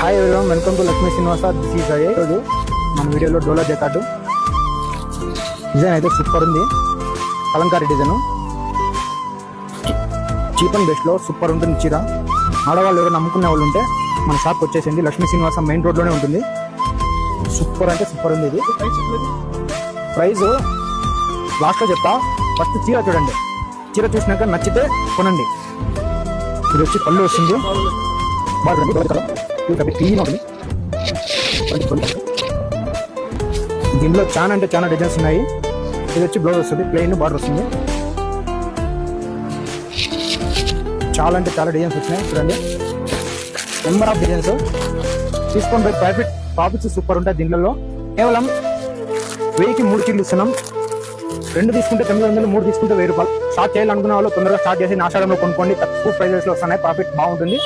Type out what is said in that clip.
Hi everyone, welcome to Lakshmi Srinivasa. This is Ajay. ఈరోజు మన వీడియోలో డోలా జకాటు డిజైన్ అయితే సూపర్ ఉంది. Kalamkari design cheap and best లో సూపర్ ఉంటుంది. చీర ఆడవాళ్ళు ఎవరు నమ్ముకునే వాళ్ళు ఉంటే మన షాప్కి వచ్చేసింది. లక్ష్మీ శ్రీనివాస మెయిన్ రోడ్ లోనే ఉంటుంది. సూపర్ అంటే సూపర్ ఉంది. ఇది ప్రైస్ లాస్ట్ లో చెప్తా. ఫస్ట్ చీర చూడండి. చీర చూసినాక నచ్చితే కొనండి. ఇది వచ్చి పళ్ళు వస్తుంది. దీనిలో చాలా అంటే చాలా డిజైన్స్ ఉన్నాయి. ఇది వచ్చి బ్లౌజ్ వస్తుంది, ప్లెయిన్ బార్డర్ వస్తుంది. చాలా అంటే చాలా డిజైన్స్ వచ్చినాయి చూడండి. నెంబర్ ఆఫ్ డిజైన్స్ తీసుకోండి. ప్రాఫిట్స్ సూపర్ ఉంటాయి. దీనిలో కేవలం 1000కి 3 చీరలు ఇస్తున్నాం. 2 తీసుకుంటే 900, 3 తీసుకుంటే 1000 రూపాయలు. స్టార్ట్ చేయాలనుకున్న వాళ్ళు తొందరగా స్టార్ట్ చేసి ఆషాఢంలో కొనుక్కోండి. తక్కువ ప్రైజెస్ లో వస్తున్నాయి. ప్రాఫిట్ బాగుంటుంది.